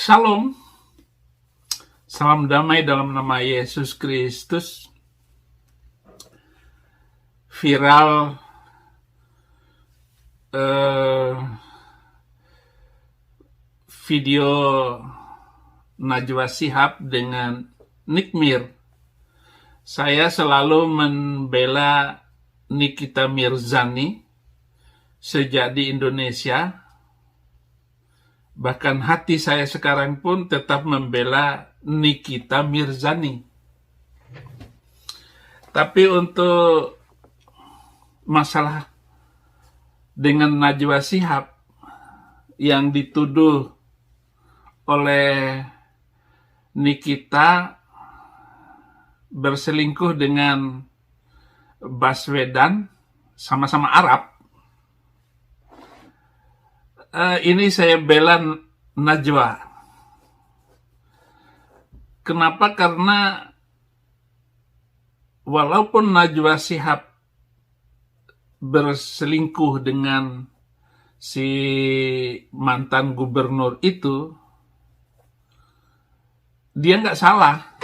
Shalom, salam damai dalam nama Yesus Kristus. Viral video Najwa Shihab dengan Nick Mir. Saya selalu membela Nikita Mirzani sejak di Indonesia. Bahkan hati saya sekarang pun tetap membela Nikita Mirzani. Tapi untuk masalah dengan Najwa Shihab yang dituduh oleh Nikita berselingkuh dengan Baswedan, sama-sama Arab. Ini saya bela Najwa. Kenapa? Karena walaupun Najwa Shihab berselingkuh dengan si mantan gubernur itu, dia nggak salah.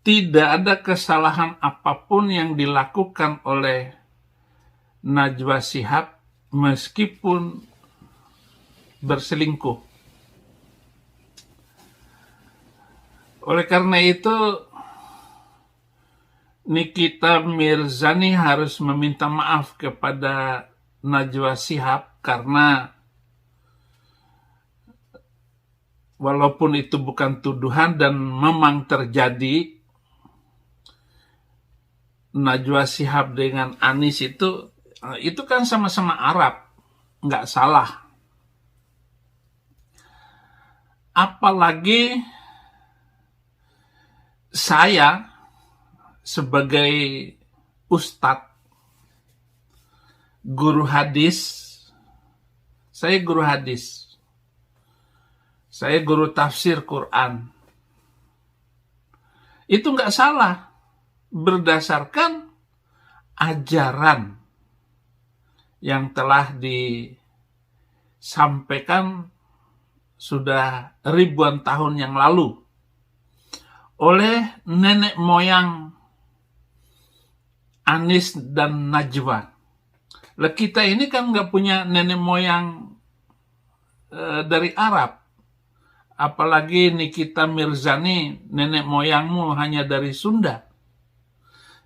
Tidak ada kesalahan apapun yang dilakukan oleh Najwa Shihab meskipun berselingkuh. Oleh karena itu, Nikita Mirzani harus meminta maaf kepada Najwa Shihab karena walaupun itu bukan tuduhan dan memang terjadi, Najwa Shihab dengan Anies itu kan sama-sama Arab, nggak salah. Apalagi saya sebagai ustadz, guru hadis, saya guru hadis, saya guru tafsir Quran. Itu nggak salah berdasarkan ajaran yang telah disampaikan sudah ribuan tahun yang lalu oleh nenek moyang Anies dan Najwa. Lah kita ini kan nggak punya nenek moyang dari Arab. Apalagi Nikita Mirzani, nenek moyangmu hanya dari Sunda.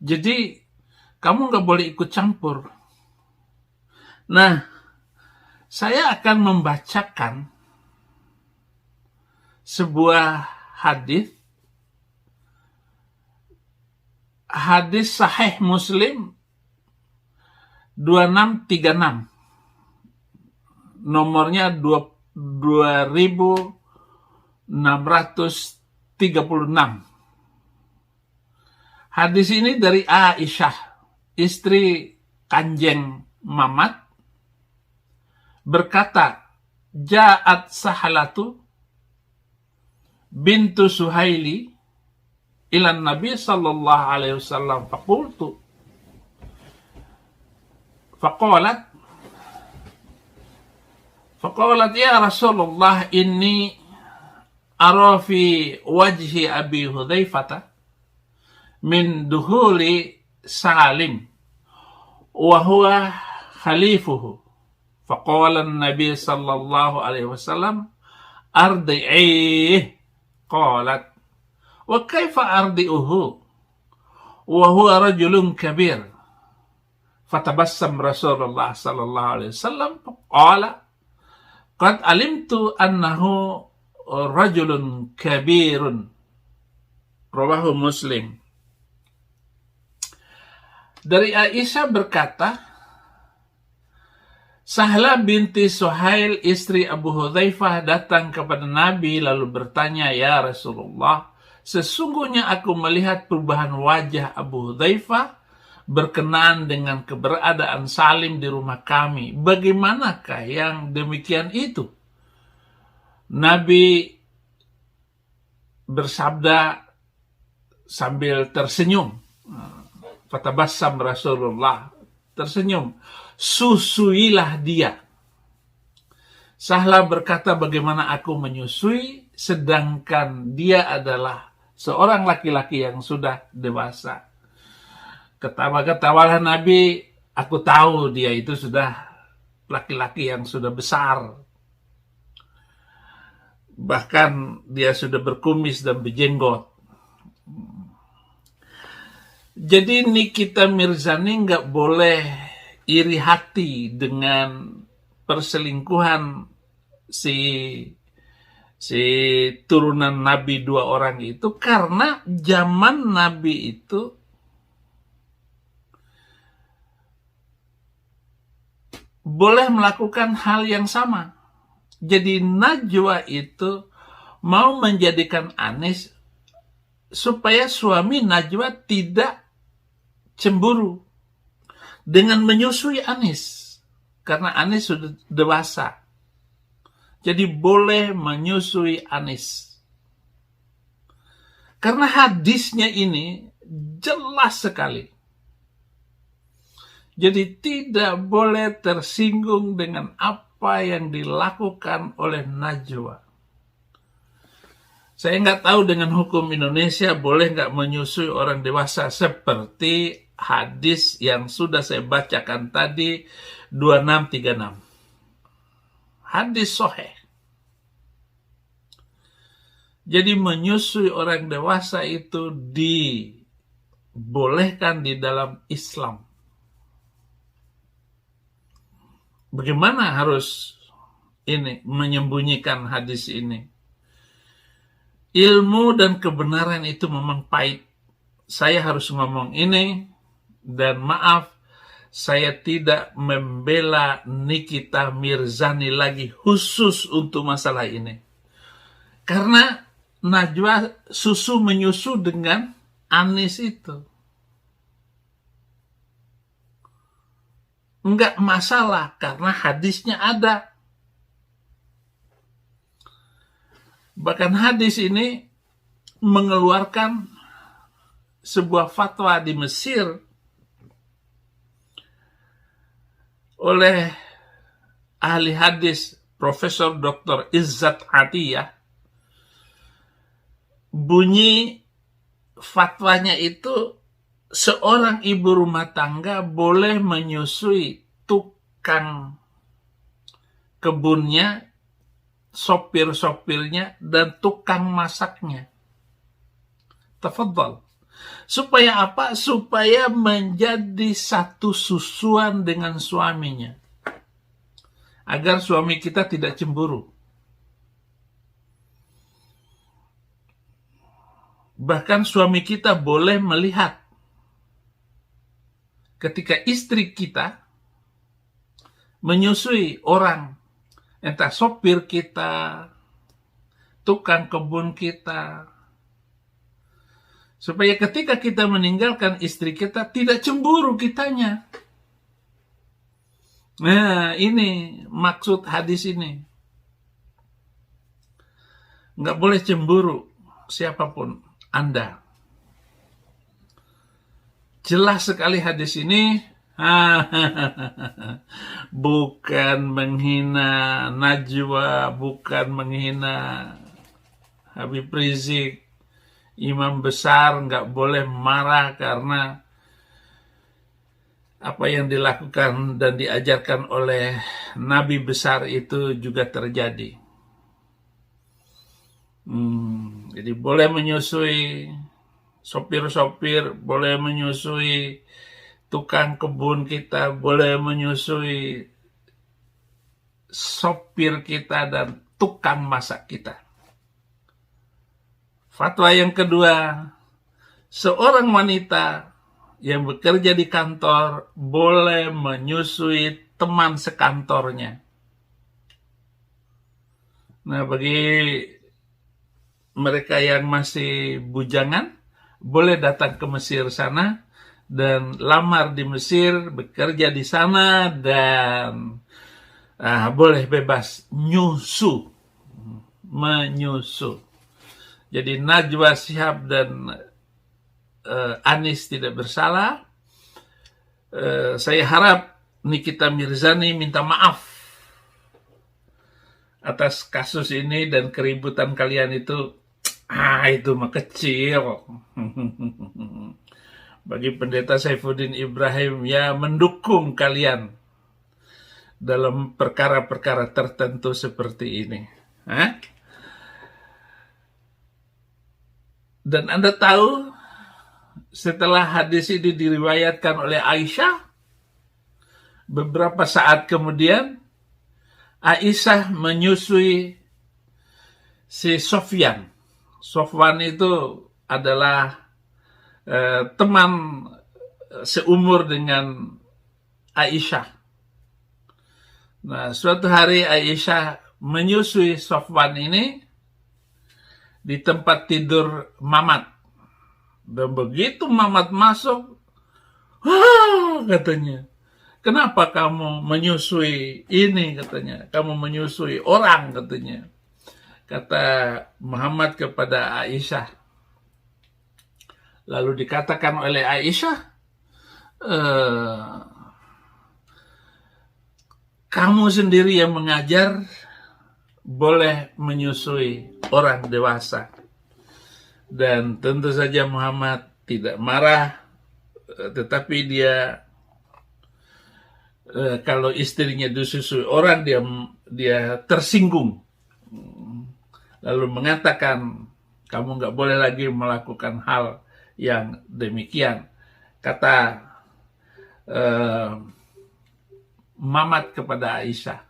Jadi kamu nggak boleh ikut campur. Nah, saya akan membacakan sebuah hadis Sahih Muslim 2636. Nomornya 2636. Hadis ini dari Aisyah, istri Kanjeng Mamat, berkata, Ja'at Sahalatu bintu Suhaili ilan Nabi sallallahu alaihi wasallam faqalat ya Rasulullah inni ara fi wajhi Abi Hudzaifah min duhuli Salim wa huwa khalifuhu. Faqala an-nabi sallallahu alaihi wasallam ardi'ih. Qalat wa kaifa ardi'uhu wa huwa rajulun kabir. Fatabassam Rasulullah sallallahu alaihi wasallam qala qad alimtu annahu rajulun kabirun. Rawahu Muslim. Dari Aisyah berkata, Sahla binti Suhail, istri Abu Hudzaifah, datang kepada Nabi lalu bertanya, Ya Rasulullah, sesungguhnya aku melihat perubahan wajah Abu Hudzaifah berkenaan dengan keberadaan Salim di rumah kami. Bagaimanakah yang demikian itu? Nabi bersabda sambil tersenyum. Fatabassam Rasulullah, tersenyum. Susuilah dia. Sahla berkata, bagaimana aku menyusui sedangkan dia adalah seorang laki-laki yang sudah dewasa. Ketawa-ketawalah Nabi, aku tahu dia itu sudah laki-laki yang sudah besar. Bahkan dia sudah berkumis dan berjenggot. Jadi Nikita Mirzani nggak boleh iri hati dengan perselingkuhan si turunan Nabi 2 orang itu, karena zaman Nabi itu boleh melakukan hal yang sama. Jadi Najwa itu mau menjadikan Anis supaya suami Najwa tidak cemburu dengan menyusui Anis, karena Anis sudah dewasa. Jadi boleh menyusui Anis. Karena hadisnya ini jelas sekali. Jadi tidak boleh tersinggung dengan apa yang dilakukan oleh Najwa. Saya nggak tahu dengan hukum Indonesia boleh nggak menyusui orang dewasa seperti hadis yang sudah saya bacakan tadi 2636. Hadis sahih. Jadi menyusui orang dewasa itu dibolehkan di dalam Islam. Bagaimana harus menyembunyikan hadis ini? Ilmu dan kebenaran itu memang pahit. Saya harus ngomong ini, dan maaf, saya tidak membela Nikita Mirzani lagi khusus untuk masalah ini. Karena Najwa susu menyusu dengan Anis itu. Enggak masalah karena hadisnya ada. Bahkan hadis ini mengeluarkan sebuah fatwa di Mesir oleh ahli hadis Profesor Dr. Izzat Atiyah. Bunyi fatwanya itu, seorang ibu rumah tangga boleh menyusui tukang kebunnya, sopir-sopirnya, dan tukang masaknya. Tafadhal. Supaya apa? Supaya menjadi satu susuan dengan suaminya. Agar suami kita tidak cemburu. Bahkan suami kita boleh melihat ketika istri kita menyusui orang, entah sopir kita, tukang kebun kita, supaya ketika kita meninggalkan istri kita tidak cemburu kitanya. Nah, ini maksud hadis ini. Nggak boleh cemburu siapapun Anda. Jelas sekali hadis ini. Bukan menghina Najwa, bukan menghina Habib Rizik. Imam besar nggak boleh marah karena apa yang dilakukan dan diajarkan oleh Nabi besar itu juga terjadi. Jadi boleh menyusui sopir-sopir, boleh menyusui tukang kebun kita, boleh menyusui sopir kita dan tukang masak kita. Fatwa yang kedua, seorang wanita yang bekerja di kantor boleh menyusui teman sekantornya. Nah, bagi mereka yang masih bujangan, boleh datang ke Mesir sana dan lamar di Mesir, bekerja di sana, dan boleh bebas menyusu. Jadi Najwa Shihab dan Anis tidak bersalah. Saya harap Nikita Mirzani minta maaf atas kasus ini dan keributan kalian itu mah kecil. Bagi Pendeta Saifuddin Ibrahim, ya mendukung kalian dalam perkara-perkara tertentu seperti ini. Dan Anda tahu, setelah hadis ini diriwayatkan oleh Aisyah, beberapa saat kemudian Aisyah menyusui si Sofyan. Sofwan itu adalah teman seumur dengan Aisyah. Nah, suatu hari Aisyah menyusui Sofwan ini di tempat tidur Mamat. Dan begitu Mamat masuk, katanya, kenapa kamu menyusui ini, katanya, kamu menyusui orang, katanya. Kata Muhammad kepada Aisyah. Lalu dikatakan oleh Aisyah, kamu sendiri yang mengajar boleh menyusui orang dewasa. Dan tentu saja Muhammad tidak marah, tetapi dia kalau istrinya disusui orang, dia tersinggung. Lalu mengatakan, kamu nggak boleh lagi melakukan hal yang demikian. Kata Mamat kepada Aisyah.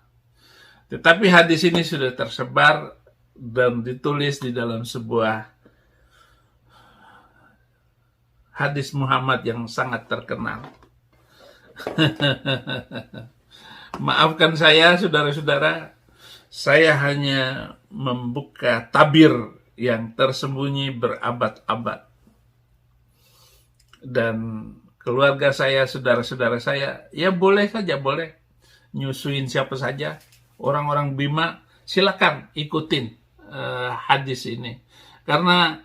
Tetapi hadis ini sudah tersebar dan ditulis di dalam sebuah hadis Muhammad yang sangat terkenal. Maafkan saya, saudara-saudara, saya hanya membuka tabir yang tersembunyi berabad-abad. Dan keluarga saya, saudara-saudara saya, ya boleh saja, boleh nyusuin siapa saja. Orang-orang Bima, silakan ikutin hadis ini. Karena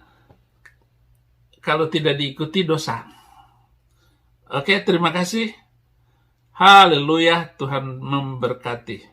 kalau tidak diikuti dosa. Oke, terima kasih. Haleluya, Tuhan memberkati.